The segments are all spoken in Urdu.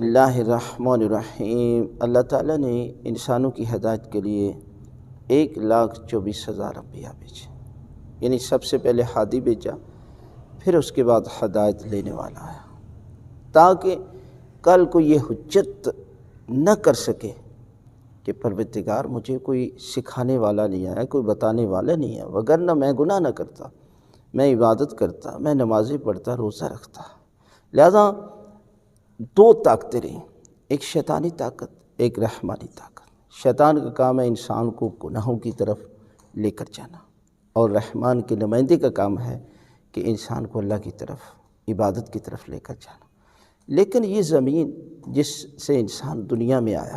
بسم اللہ الرحمن الرحیم۔ اللہ تعالیٰ نے انسانوں کی ہدایت کے لیے 1,24,000 انبیاء بھیجے، یعنی سب سے پہلے ہادی بھیجا، پھر اس کے بعد ہدایت لینے والا آیا، تاکہ کل کو یہ حجت نہ کر سکے کہ پروردگار مجھے کوئی سکھانے والا نہیں آیا، کوئی بتانے والا نہیں ہے، وگرنہ میں گناہ نہ کرتا، میں عبادت کرتا، میں نمازیں پڑھتا، روزہ رکھتا۔ لہذا دو طاقتیں رہیں، ایک شیطانی طاقت، ایک رحمانی طاقت۔ شیطان کا کام ہے انسان کو گناہوں کی طرف لے کر جانا، اور رحمان کے نمائندے کا کام ہے کہ انسان کو اللہ کی طرف، عبادت کی طرف لے کر جانا۔ لیکن یہ زمین جس سے انسان دنیا میں آیا،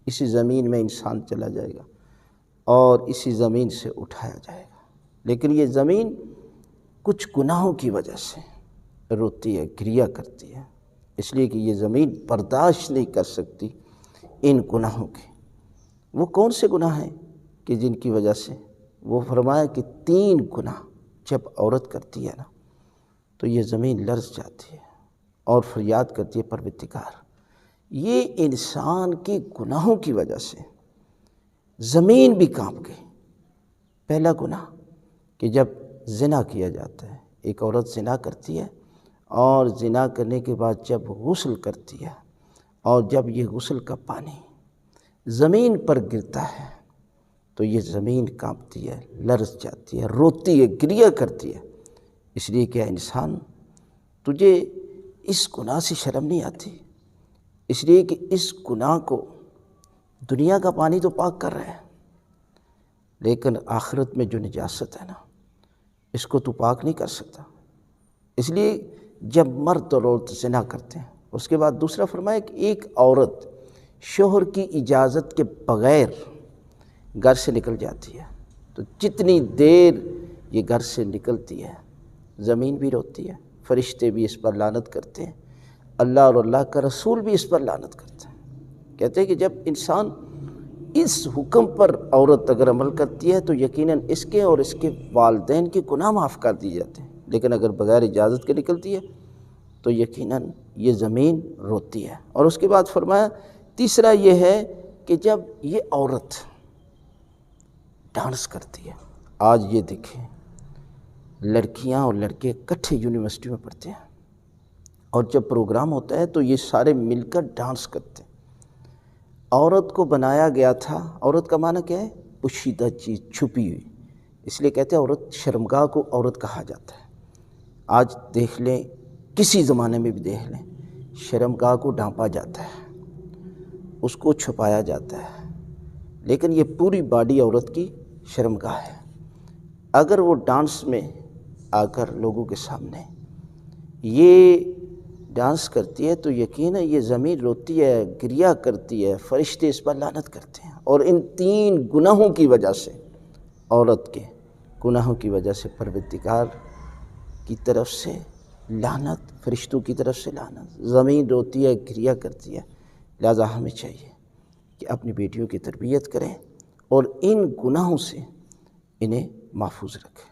اسی زمین میں انسان چلا جائے گا اور اسی زمین سے اٹھایا جائے گا، لیکن یہ زمین کچھ گناہوں کی وجہ سے روتی ہے، گریہ کرتی ہے، اس لیے کہ یہ زمین برداشت نہیں کر سکتی ان گناہوں کے۔ وہ کون سے گناہ ہیں کہ جن کی وجہ سے وہ فرمایا کہ 3 گناہ جب عورت کرتی ہے نا تو یہ زمین لرز جاتی ہے اور فریاد کرتی ہے پروردگار، یہ انسان کے گناہوں کی وجہ سے زمین بھی کانپ گئی۔ پہلا گناہ کہ جب زنا کیا جاتا ہے، ایک عورت زنا کرتی ہے اور زنا کرنے کے بعد جب غسل کرتی ہے اور جب یہ غسل کا پانی زمین پر گرتا ہے تو یہ زمین کانپتی ہے، لرز جاتی ہے، روتی ہے، گریہ کرتی ہے۔ اس لیے کہ انسان تجھے اس گناہ سے شرم نہیں آتی، اس لیے کہ اس گناہ کو دنیا کا پانی تو پاک کر رہا ہے، لیکن آخرت میں جو نجاست ہے نا اس کو تو پاک نہیں کر سکتا۔ اس لیے جب مرد اور عورت زنا کرتے ہیں، اس کے بعد دوسرا فرمایا کہ ایک عورت شوہر کی اجازت کے بغیر گھر سے نکل جاتی ہے تو جتنی دیر یہ گھر سے نکلتی ہے زمین بھی روتی ہے، فرشتے بھی اس پر لعنت کرتے ہیں، اللہ اور اللہ کا رسول بھی اس پر لعنت کرتے ہیں۔ کہتے ہیں کہ جب انسان اس حکم پر عورت اگر عمل کرتی ہے تو یقیناً اس کے اور اس کے والدین کے گناہ معاف کر دیے جاتے ہیں، لیکن اگر بغیر اجازت کے نکلتی ہے تو یقیناً یہ زمین روتی ہے۔ اور اس کے بعد فرمایا تیسرا یہ ہے کہ جب یہ عورت ڈانس کرتی ہے، آج یہ دیکھیں لڑکیاں اور لڑکے اکٹھے یونیورسٹی میں پڑھتے ہیں اور جب پروگرام ہوتا ہے تو یہ سارے مل کر ڈانس کرتے ہیں۔ عورت کو بنایا گیا تھا، عورت کا معنی کیا ہے؟ پوشیدہ چیز، چھپی ہوئی، اس لیے کہتے ہیں عورت، شرمگاہ کو عورت کہا جاتا ہے۔ آج دیکھ لیں، کسی زمانے میں بھی دیکھ لیں، شرمگاہ کو ڈھانپا جاتا ہے، اس کو چھپایا جاتا ہے، لیکن یہ پوری باڈی عورت کی شرمگاہ ہے۔ اگر وہ ڈانس میں آ کر لوگوں کے سامنے یہ ڈانس کرتی ہے تو یقیناً یہ زمین روتی ہے، گریہ کرتی ہے، فرشتے اس پر لعنت کرتے ہیں، اور ان 3 گناہوں کی وجہ سے، عورت کے گناہوں کی وجہ سے پروردگار کی طرف سے لعنت، فرشتوں کی طرف سے لعنت، زمین روتی ہے، گریہ کرتی ہے۔ لہذا ہمیں چاہیے کہ اپنی بیٹیوں کی تربیت کریں اور ان گناہوں سے انہیں محفوظ رکھیں۔